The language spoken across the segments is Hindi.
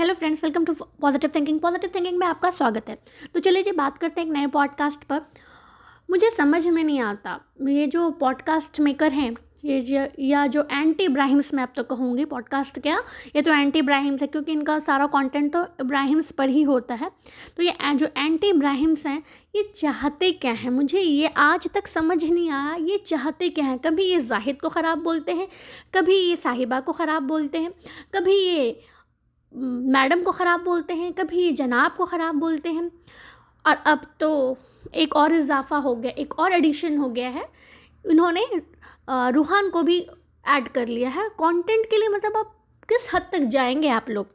Hello friends, welcome to positive thinking. Positive thinking में आपका स्वागत है। तो चलिए जी, बात करते हैं एक नए पॉडकास्ट पर। मुझे समझ में नहीं आता, ये जो पॉडकास्ट मेकर हैं, या जो एंटी इब्राहिम्स, मैं अब तो कहूँगी पॉडकास्ट क्या, ये तो एंटी इब्राहिम्स है क्योंकि इनका सारा कंटेंट तो इब्राहिम्स पर ही होता है। तो ये जो एंटी इब्राहिम्स हैं, ये चाहते क्या हैं? मुझे ये आज तक समझ नहीं आया, ये चाहते क्या हैं। कभी ये जाहिद को ख़राब बोलते हैं, कभी ये साहिबा को ख़राब बोलते हैं, कभी ये मैडम को ख़राब बोलते हैं, कभी जनाब को ख़राब बोलते हैं, और अब तो एक और इजाफ़ा हो गया, एक और एडिशन हो गया है। इन्होंने रूहान को भी ऐड कर लिया है कंटेंट के लिए। मतलब अब किस हद तक जाएंगे आप लोग?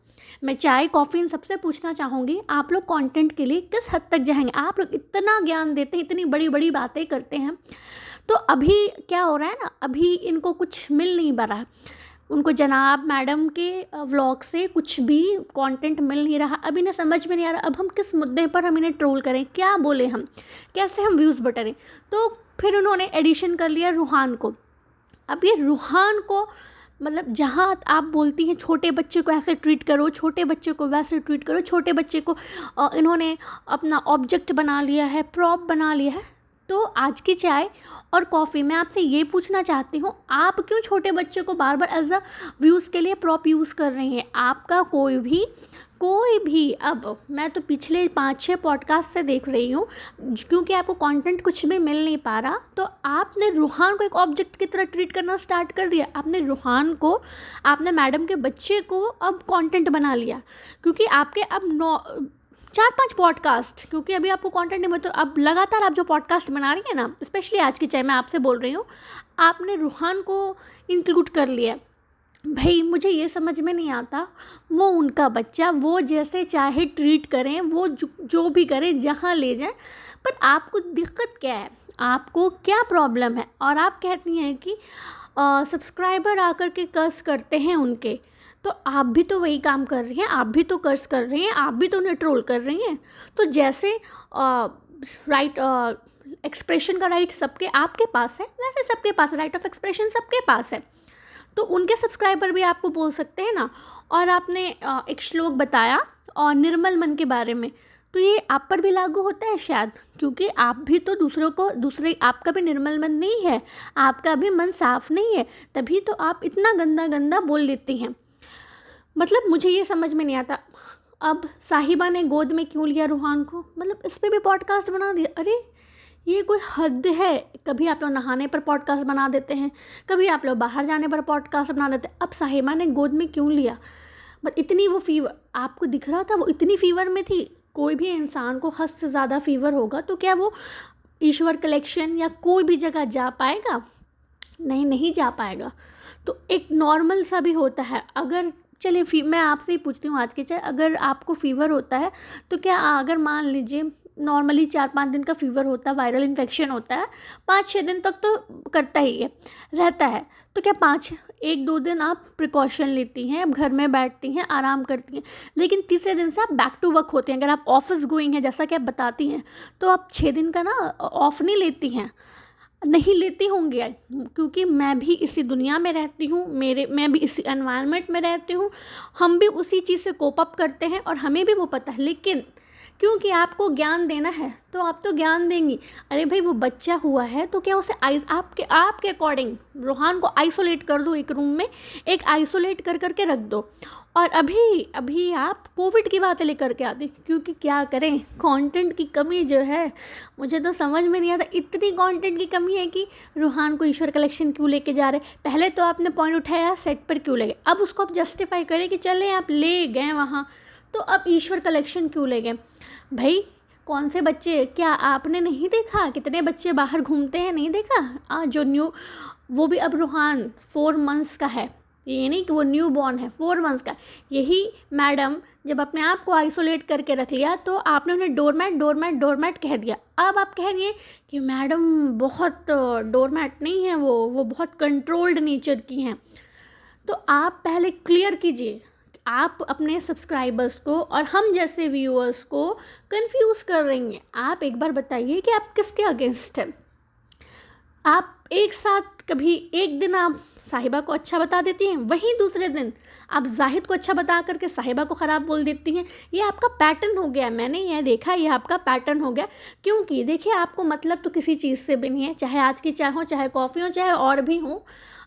मैं चाय कॉफ़ी इन सबसे पूछना चाहूँगी, आप लोग कंटेंट के लिए किस हद तक जाएंगे? आप लोग इतना ज्ञान देते हैं, इतनी बड़ी बड़ी बातें करते हैं, तो अभी क्या हो रहा है ना, अभी इनको कुछ मिल नहीं पा रहा है। उनको जनाब मैडम के व्लॉग से कुछ भी कंटेंट मिल नहीं रहा। अब इन्हें समझ में नहीं आ रहा, अब हम किस मुद्दे पर हम इन्हें ट्रोल करें, क्या बोले हम, कैसे हम व्यूज़ बटरें। तो फिर उन्होंने एडिशन कर लिया रूहान को। अब ये रूहान को, मतलब जहाँ आप बोलती हैं छोटे बच्चे को ऐसे ट्रीट करो, छोटे बच्चे को वैसे ट्रीट करो, छोटे बच्चे को इन्होंने अपना ऑब्जेक्ट बना लिया है, प्रॉप बना लिया है। तो आज की चाय और कॉफ़ी मैं आपसे ये पूछना चाहती हूँ, आप क्यों छोटे बच्चे को बार बार एज अ व्यूज़ के लिए प्रॉप यूज़ कर रही हैं? आपका कोई भी अब मैं तो पिछले 5-6 पॉडकास्ट से देख रही हूँ, क्योंकि आपको कंटेंट कुछ भी मिल नहीं पा रहा, तो आपने रूहान को एक ऑब्जेक्ट की तरह ट्रीट करना स्टार्ट कर दिया। आपने रूहान को, आपने मैडम के बच्चे को अब कंटेंट बना लिया, क्योंकि आपके अब 4-5 पॉडकास्ट, क्योंकि अभी आपको कंटेंट नहीं मिला, तो अब लगातार आप जो पॉडकास्ट बना रही हैं ना, स्पेशली आज की चाय मैं आपसे बोल रही हूँ, आपने रूहान को इंक्लूड कर लिया। भाई मुझे ये समझ में नहीं आता, वो उनका बच्चा, वो जैसे चाहे ट्रीट करें, वो जो भी करें, जहाँ ले जाएं, पर आपको दिक्कत क्या है? आपको क्या प्रॉब्लम है? और आप कहती हैं कि सब्सक्राइबर आकर के कर्स करते हैं उनके, तो आप भी तो वही काम कर रही हैं, आप भी तो कर्स कर रही हैं, आप भी तो उन्हें ट्रोल कर रही हैं। तो जैसे राइट एक्सप्रेशन का राइट सबके आपके पास है, वैसे सबके पास राइट ऑफ एक्सप्रेशन सबके पास है। तो उनके सब्सक्राइबर भी आपको बोल सकते हैं ना। और आपने एक श्लोक बताया और निर्मल मन के बारे में, तो ये आप पर भी लागू होता है शायद, क्योंकि आप भी तो आपका भी निर्मल मन नहीं है, आपका भी मन साफ नहीं है, तभी तो आप इतना गंदा गंदा बोल देती हैं। मतलब मुझे ये समझ में नहीं आता। अब साहिबा ने गोद में क्यों लिया रूहान को, मतलब इस पे भी पॉडकास्ट बना दिया। अरे ये कोई हद है? कभी आप लोग नहाने पर पॉडकास्ट बना देते हैं, कभी आप लोग बाहर जाने पर पॉडकास्ट बना देते हैं। अब साहिबा ने गोद में क्यों लिया? बट इतनी वो फीवर आपको दिख रहा था, वो इतनी फीवर में थी। कोई भी इंसान को हद से ज़्यादा फीवर होगा तो क्या वो ईश्वर कलेक्शन या कोई भी जगह जा पाएगा? नहीं जा पाएगा। तो एक नॉर्मल सा भी होता है। अगर चलिए मैं आपसे ही पूछती हूँ आज की चाहे, अगर आपको फ़ीवर होता है, तो क्या अगर मान लीजिए नॉर्मली 4-5 दिन का फ़ीवर होता है, वायरल इन्फेक्शन होता है, 5-6 दिन तक तो करता ही है, रहता है, तो क्या 1-2 दिन आप प्रिकॉशन लेती हैं, घर में बैठती हैं, आराम करती हैं, लेकिन तीसरे दिन से आप बैक टू वर्क होती हैं। अगर आप ऑफिस गोइंग हैं, जैसा कि आप बताती हैं, तो आप 6 दिन का ना ऑफ नहीं लेती हैं, नहीं लेती होंगी, क्योंकि मैं भी इसी दुनिया में रहती हूँ, मैं भी इसी एनवायरनमेंट में रहती हूँ, हम भी उसी चीज़ से कोप अप करते हैं और हमें भी वो पता है। लेकिन क्योंकि आपको ज्ञान देना है तो आप तो ज्ञान देंगी। अरे भाई, वो बच्चा हुआ है तो क्या उसे आपके अकॉर्डिंग रूहान को आइसोलेट कर दो, एक रूम में एक आइसोलेट कर करके रख दो। और अभी आप कोविड की बातें लेकर के आते, क्योंकि क्या करें, कंटेंट की कमी जो है, मुझे तो समझ में नहीं आता। इतनी कंटेंट की कमी है कि रूहान को ईश्वर कलेक्शन क्यों लेके जा रहे। पहले तो आपने पॉइंट उठाया सेट पर क्यों ले गए, अब उसको आप जस्टिफाई करें कि चले आप ले गए वहाँ, तो अब ईश्वर कलेक्शन क्यों ले गए? भाई कौन से बच्चे, क्या आपने नहीं देखा कितने बच्चे बाहर घूमते हैं? नहीं देखा? जो न्यू, वो भी अब रूहान 4 मंथ्स का है, ये नहीं कि वो न्यू बॉर्न है, 4 मंथ्स का। यही मैडम जब अपने आप को आइसोलेट करके रख लिया, तो आपने उन्हें डोरमैट कह दिया। अब आप कह रही हैं कि मैडम बहुत डोरमैट नहीं है, वो बहुत कंट्रोल्ड नेचर की हैं। तो आप पहले क्लियर कीजिए, आप अपने सब्सक्राइबर्स को और हम जैसे व्यूअर्स को कंफ्यूज कर रही हैं। आप एक बार बताइए कि आप किसके अगेंस्ट हैं। आप एक साथ कभी एक दिन आप साहिबा को अच्छा बता देती हैं, वहीं दूसरे दिन आप जाहिद को अच्छा बता करके साहिबा को ख़राब बोल देती हैं। ये आपका पैटर्न हो गया, मैंने ये देखा, ये आपका पैटर्न हो गया। क्योंकि देखिए, आपको मतलब तो किसी चीज़ से भी नहीं है, चाहे आज की चाय हो, चाहे कॉफ़ी हो, चाहे और भी हो,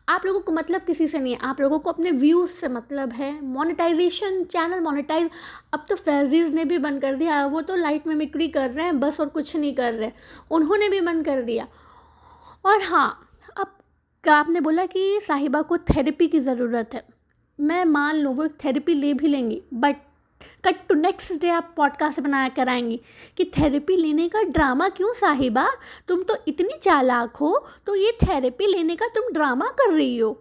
आप लोगों को मतलब किसी से नहीं है। आप लोगों को अपने व्यूज़ से मतलब है। मोनेटाइजेशन, चैनल मोनेटाइज अब तो फैज़ीज़ ने भी बंद कर दिया, वो तो लाइट मिमिक्री कर रहे हैं बस और कुछ नहीं कर रहे, उन्होंने भी बंद कर दिया। और हाँ, अब आपने बोला कि साहिबा को थेरेपी की ज़रूरत है, मैं मान लूँ वो एक थेरेपी ले भी लेंगी, but cut to next day आप पॉडकास्ट बनाया कराएंगी कि थेरेपी लेने का ड्रामा क्यों साहिबा, तुम तो इतनी चालाक हो, तो ये थेरेपी लेने का तुम ड्रामा कर रही हो।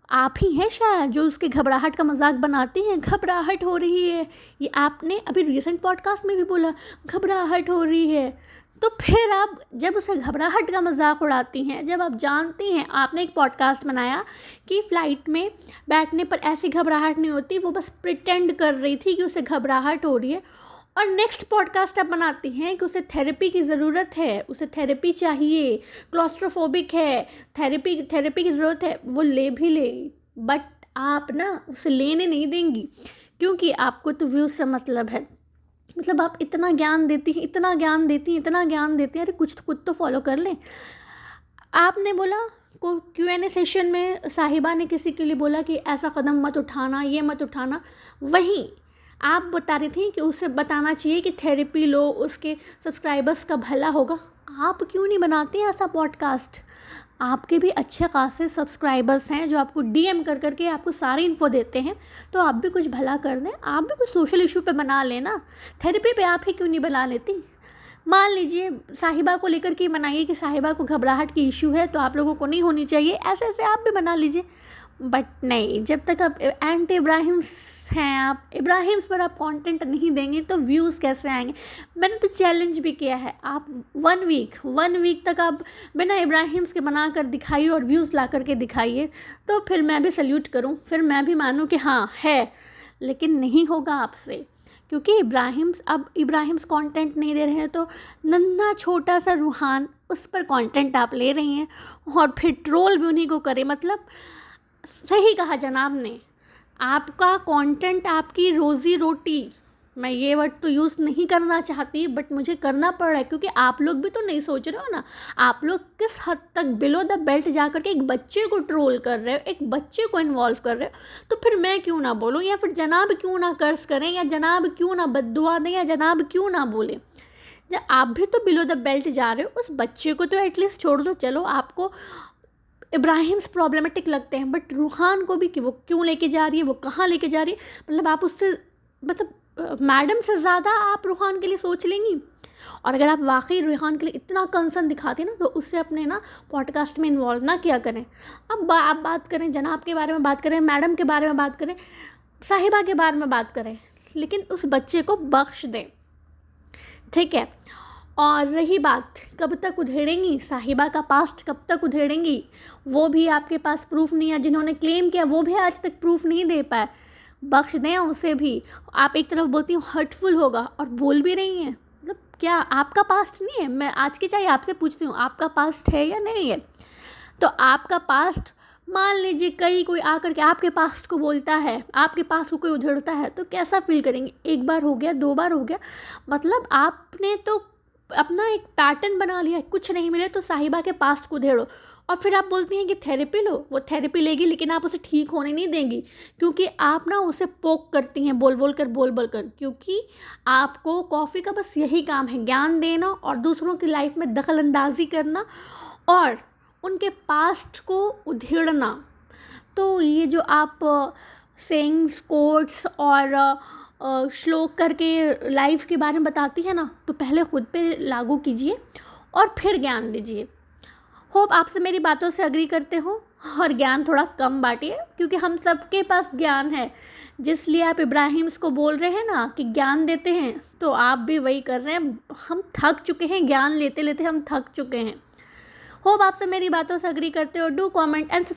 आप ही हैं शायद जो उसके घबराहट का मजाक बनाती हैं, घबराहट हो रही है, ये आपने अभी रिसेंट पॉडकास्ट में भी बोला, घबराहट हो रही है। तो फिर आप जब उसे घबराहट का मजाक उड़ाती हैं, जब आप जानती हैं, आपने एक पॉडकास्ट बनाया कि फ़्लाइट में बैठने पर ऐसी घबराहट नहीं होती, वो बस प्रिटेंड कर रही थी कि उसे घबराहट हो रही है, और नेक्स्ट पॉडकास्ट आप बनाती हैं कि उसे थेरेपी की ज़रूरत है, उसे थेरेपी चाहिए, क्लॉस्ट्रोफोबिक है, थेरेपी की ज़रूरत है, वो ले भी लेगी, बट आप ना उसे लेने नहीं देंगी, क्योंकि आपको तो व्यूज़ से मतलब है। मतलब आप इतना ज्ञान देती हैं, इतना ज्ञान देती हैं, इतना ज्ञान देती हैं, अरे कुछ तो खुद तो फॉलो कर लें। आपने बोला को Q&A सेशन में साहिबा ने किसी के लिए बोला कि ऐसा कदम मत उठाना, ये मत उठाना, वहीं आप बता रही थी कि उसे बताना चाहिए कि थेरेपी लो, उसके सब्सक्राइबर्स का भला होगा। आप क्यों नहीं बनाते हैं ऐसा पॉडकास्ट? आपके भी अच्छे खासे सब्सक्राइबर्स हैं जो आपको DM कर करके आपको सारी इन्फो देते हैं, तो आप भी कुछ भला कर दें, आप भी कुछ सोशल इशू पे बना लेना, थेरेपी पे आप ही क्यों नहीं बना लेती? मान लीजिए साहिबा को लेकर के बनाइए कि साहिबा को घबराहट की इशू है, तो आप लोगों को नहीं होनी चाहिए, ऐसे ऐसे आप भी बना लीजिए। बट नहीं, जब तक आप एंटी इब्राहिम्स हैं, आप इब्राहिम्स पर आप कंटेंट नहीं देंगे तो व्यूज़ कैसे आएंगे? मैंने तो चैलेंज भी किया है, आप 1 वीक तक आप बिना इब्राहिम्स के बना कर दिखाइए और व्यूज़ ला करके दिखाइए, तो फिर मैं भी सल्यूट करूं, फिर मैं भी मानूं कि हाँ है। लेकिन नहीं होगा आपसे, क्योंकि इब्राहिम्स कंटेंट नहीं दे रहे हैं, तो नन्हा छोटा सा रूहान, उस पर कंटेंट आप ले रही हैं और फिर ट्रोल भी उन्हीं को करे। मतलब सही कहा जनाब ने, आपका कंटेंट आपकी रोज़ी रोटी, मैं ये वर्ड तो यूज़ नहीं करना चाहती, बट मुझे करना पड़ रहा है, क्योंकि आप लोग भी तो नहीं सोच रहे हो ना, आप लोग किस हद तक बिलो द बेल्ट जा कर के एक बच्चे को ट्रोल कर रहे हो, एक बच्चे को इन्वॉल्व कर रहे हो, तो फिर मैं क्यों ना बोलूँ, या फिर जनाब क्यों ना कर्ज करें, या जनाब क्यों ना बद्दुआ दें, या जनाब क्यों ना बोले। जब आप भी तो बिलो द बेल्ट जा रहे हो, उस बच्चे को तो एटलीस्ट छोड़ दो। चलो आपको इब्राहिम्स प्रॉब्लमेटिक लगते हैं, बट रूहान को भी कि वो क्यों लेके जा रही है, वो कहाँ लेके जा रही है, मतलब आप उससे मतलब मैडम से ज़्यादा आप रूहान के लिए सोच लेंगी। और अगर आप वाकई रूहान के लिए इतना कंसर्न दिखाती ना, तो उससे अपने ना पॉडकास्ट में इन्वॉल्व ना किया करें। अब आप बात करें जनाब के बारे में, बात करें मैडम के बारे में, बात करें साहिबा के बारे में, बात करें, लेकिन उस बच्चे को बख्श दें, ठीक है। और रही बात कब तक उधेड़ेंगी, साहिबा का पास्ट कब तक उधेड़ेंगी, वो भी आपके पास प्रूफ नहीं है, जिन्होंने क्लेम किया वो भी आज तक प्रूफ नहीं दे पाए, बख्श दें उसे भी। आप एक तरफ बोलती हूँ हर्टफुल होगा, और बोल भी रही हैं, मतलब क्या आपका पास्ट नहीं है? मैं आज की चाहे आपसे पूछती हूँ, आपका पास्ट है या नहीं है? तो आपका पास्ट, मान लीजिए कोई आकर के आपके पास्ट को बोलता है, आपके पास्ट को कोई उधेड़ता है, तो कैसा फील करेंगे? एक बार हो गया, 2 बार हो गया, मतलब आपने तो अपना एक पैटर्न बना लिया है, कुछ नहीं मिले तो साहिबा के पास्ट को उधेड़ो, और फिर आप बोलती हैं कि थेरेपी लो। वो थेरेपी लेगी, लेकिन आप उसे ठीक होने नहीं देंगी, क्योंकि आप ना उसे पोक करती हैं बोल बोल कर, क्योंकि आपको कॉफ़ी का बस यही काम है, ज्ञान देना और दूसरों की लाइफ में दखल अंदाजी करना और उनके पास्ट को उधेड़ना। तो ये जो आप सेइंग्स, कोट्स और श्लोक करके लाइफ के बारे में बताती है ना, तो पहले खुद पे लागू कीजिए और फिर ज्ञान दीजिए। होप आपसे मेरी बातों से अग्री करते हो और ज्ञान थोड़ा कम बांटिए, क्योंकि हम सबके पास ज्ञान है। जिसलिए आप इब्राहिम्स को बोल रहे हैं ना कि ज्ञान देते हैं, तो आप भी वही कर रहे हैं। हम थक चुके हैं, ज्ञान लेते लेते हम थक चुके हैं। होप आपसे मेरी बातों से अग्री करते हो। Do comment and